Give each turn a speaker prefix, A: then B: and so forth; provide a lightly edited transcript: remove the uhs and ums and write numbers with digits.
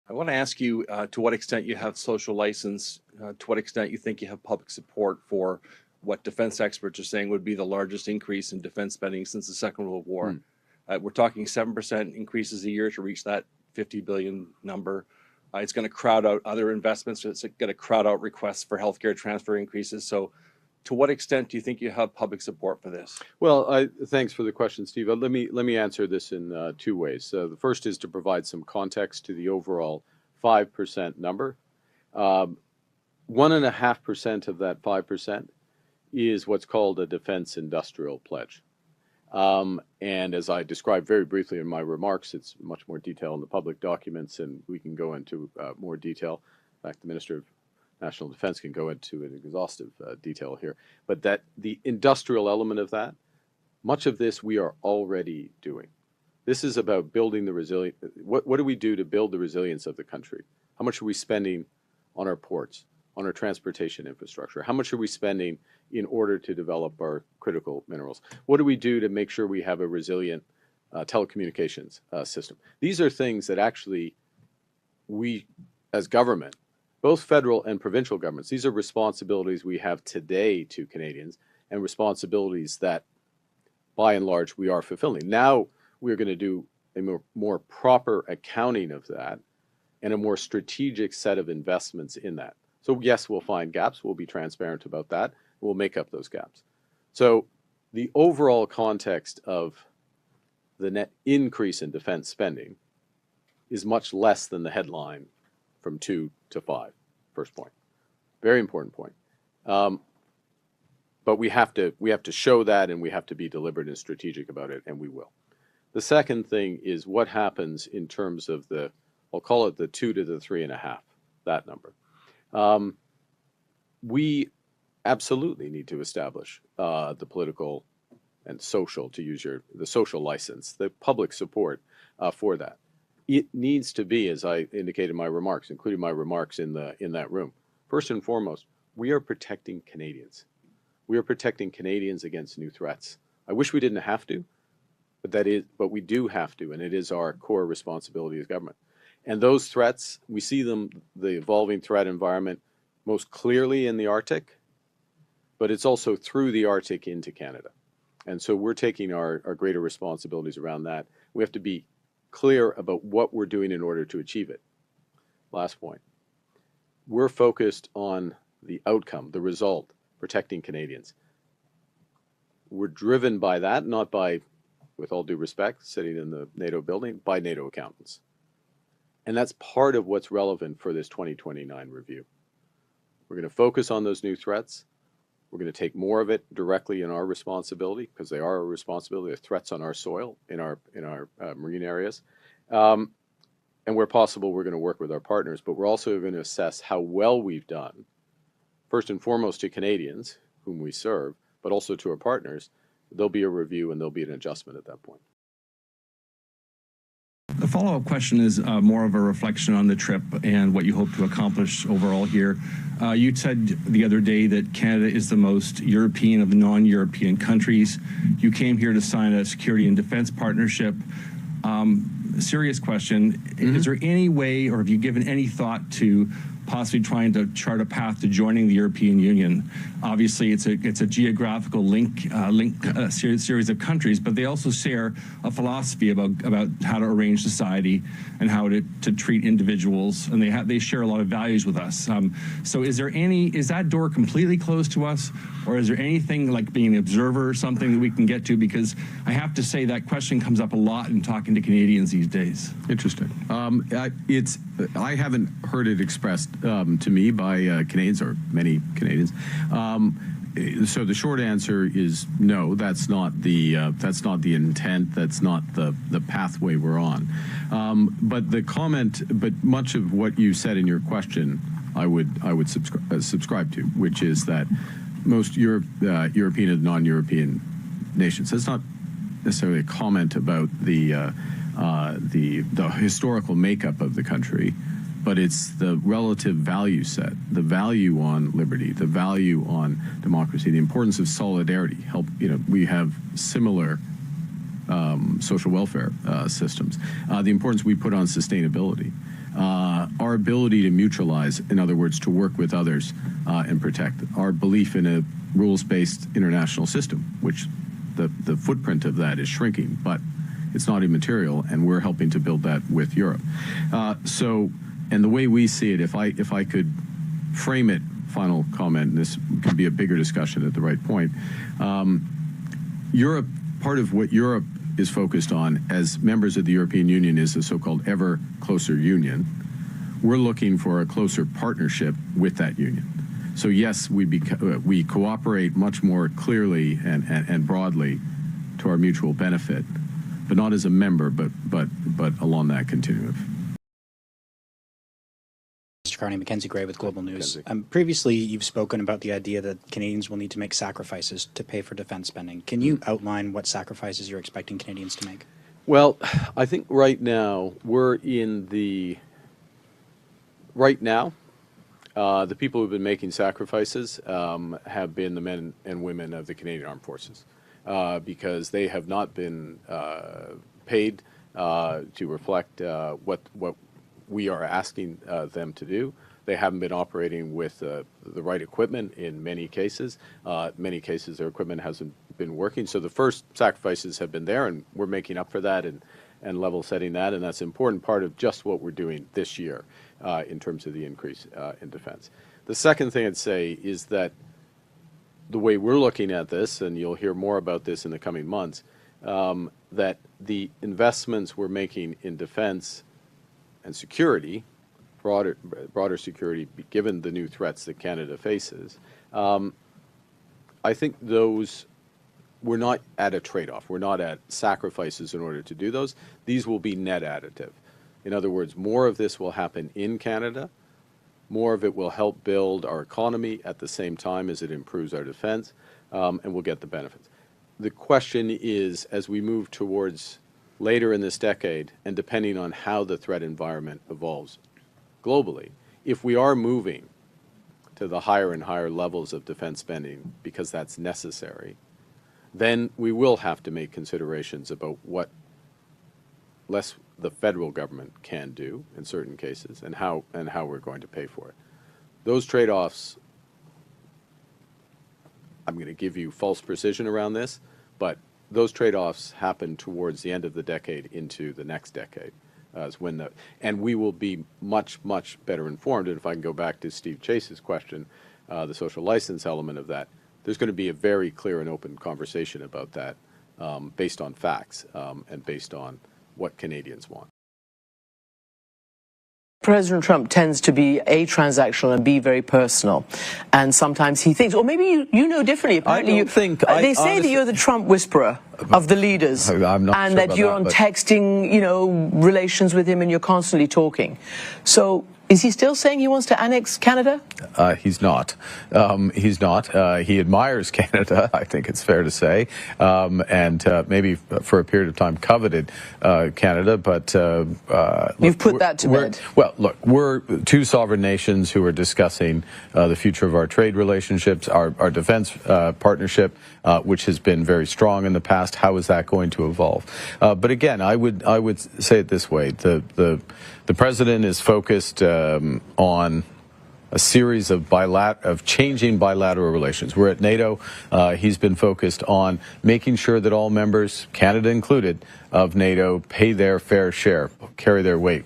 A: I want to ask you to what extent you have social license, to what extent you think you have public support for what defense experts are saying would be the largest increase in defense spending since the Second World War. We're talking 7% increases a year to reach that 50 billion number. It's going to crowd out other investments. It's going to crowd out requests for healthcare transfer increases. So to what extent do you think you have public support for this?
B: Well, thanks for the question, Steve. Let me answer this in two ways. The first is to provide some context to the overall 5% number. 1.5% of that 5% is what's called a defense industrial pledge. And as I described very briefly in my remarks, it's much more detail in the public documents, and we can go into more detail. In fact, the Minister of National Defense can go into an exhaustive detail here. But that the industrial element of that, much of this we are already doing. This is about building the resilience. What do we do to build the resilience of the country? How much are we spending on our ports, on our transportation infrastructure? How much are we spending in order to develop our critical minerals? What do we do to make sure we have a resilient telecommunications system? These are things that actually we, as government, both federal and provincial governments, these are responsibilities we have today to Canadians and responsibilities that, by and large, we are fulfilling. Now we're going to do a more proper accounting of that and a more strategic set of investments in that. So yes, we'll find gaps. We'll be transparent about that. We'll make up those gaps. So the overall context of the net increase in defense spending is much less than the headline from 2 to 5. First point. Very important point. But we have to show that, and we have to be deliberate and strategic about it, and we will. The second thing is what happens in terms of the, I'll call it the 2 to the 3.5, that number. We absolutely need to establish the political and social, to use the social license, the public support for that. It needs to be, as I indicated in my remarks, including my remarks in that room. First and foremost, we are protecting Canadians. We are protecting Canadians against new threats. I wish we didn't have to, but we do have to, and it is our core responsibility as government. And those threats, we see them, the evolving threat environment, most clearly in the Arctic, but it's also through the Arctic into Canada. And so we're taking our greater responsibilities around that. We have to be clear about what we're doing in order to achieve it. Last point. We're focused on the outcome, the result, protecting Canadians. We're driven by that, not by, with all due respect, sitting in the NATO building, by NATO accountants. And that's part of what's relevant for this 2029 review. We're going to focus on those new threats. We're going to take more of it directly in our responsibility, because they are a responsibility. They're threats on our soil, in our marine areas. And where possible, we're going to work with our partners, but we're also going to assess how well we've done, first and foremost to Canadians, whom we serve, but also to our partners. There'll be a review and there'll be an adjustment at that point.
A: The follow-up question is more of a reflection on the trip and what you hope to accomplish overall here. You said the other day that Canada is the most European of the non-European countries. You came here to sign a security and defense partnership. Serious question, is there any way, or have you given any thought to possibly trying to chart a path to joining the European Union? Obviously, it's a geographical series of countries, but they also share a philosophy about how to arrange society and how to treat individuals, and they share a lot of values with us. So is that door completely closed to us, or is there anything like being an observer or something that we can get to? Because I have to say that question comes up a lot in talking to Canadians these days.
C: Interesting. I haven't heard it expressed to me by Canadians, or many Canadians. So the short answer is no. That's not the intent. That's not the pathway we're on. But much of what you said in your question, I would subscribe to, which is that most European and non-European nations. That's not necessarily a comment about the historical makeup of the country, but it's the relative value set, the value on liberty, the value on democracy, the importance of solidarity. We have similar social welfare systems, the importance we put on sustainability, our ability to mutualize, in other words, to work with others and protect, our belief in a rules-based international system, which the footprint of that is shrinking, but it's not immaterial, and we're helping to build that with Europe. And the way we see it, if I could frame it, final comment, and this could be a bigger discussion at the right point, Europe, part of what Europe is focused on as members of the European Union is the so-called ever closer union. We're looking for a closer partnership with that union. So yes, we cooperate much more clearly and broadly to our mutual benefit, but not as a member, but along that continuum.
D: Mr. Carney, Mackenzie Gray with Global News. Previously, you've spoken about the idea that Canadians will need to make sacrifices to pay for defense spending. Can you outline what sacrifices you're expecting Canadians to make?
B: Well, I think right now we're in the the people who've been making sacrifices have been the men and women of the Canadian Armed Forces because they have not been paid to reflect what we are asking them to do. They haven't been operating with the right equipment in many cases. Many cases their equipment hasn't been working. So the first sacrifices have been there, and we're making up for that and level setting that, and that's an important part of just what we're doing this year in terms of the increase in defense. The second thing I'd say is that the way we're looking at this, and you'll hear more about this in the coming months, that the investments we're making in defense and security, broader security, given the new threats that Canada faces, I think those, we're not at a trade-off. We're not at sacrifices in order to do those. These will be net additive. In other words, more of this will happen in Canada. More of it will help build our economy at the same time as it improves our defense, and we'll get the benefits. The question is, as we move towards later in this decade, and depending on how the threat environment evolves globally, if we are moving to the higher and higher levels of defense spending because that's necessary, then we will have to make considerations about what less the federal government can do in certain cases and how we're going to pay for it. Those trade-offs, I'm going to give you false precision around this, but those trade-offs happen towards the end of the decade into the next decade, and we will be much, much better informed. And if I can go back to Steve Chase's question, the social license element of that, there's going to be a very clear and open conversation about that based on facts and based on what Canadians want.
E: President Trump tends to be A, transactional, and B, very personal. And sometimes he thinks, or maybe you know differently. Apparently they say that you're the Trump whisperer of the leaders.
C: I'm not
E: and
C: sure
E: that
C: about
E: you're
C: that,
E: on
C: but
E: texting, relations with him, and you're constantly talking. So is he still saying he wants to annex Canada?
C: He's not. He's not. He admires Canada, I think it's fair to say, and maybe for a period of time coveted Canada, but
E: you've put that to bed.
C: Well, look, we're two sovereign nations who are discussing the future of our trade relationships, our defense partnership, which has been very strong in the past. How is that going to evolve? But again, I would say it this way: the president is focused on a series of changing bilateral relations. We're at NATO. He's been focused on making sure that all members, Canada included, of NATO pay their fair share, carry their weight.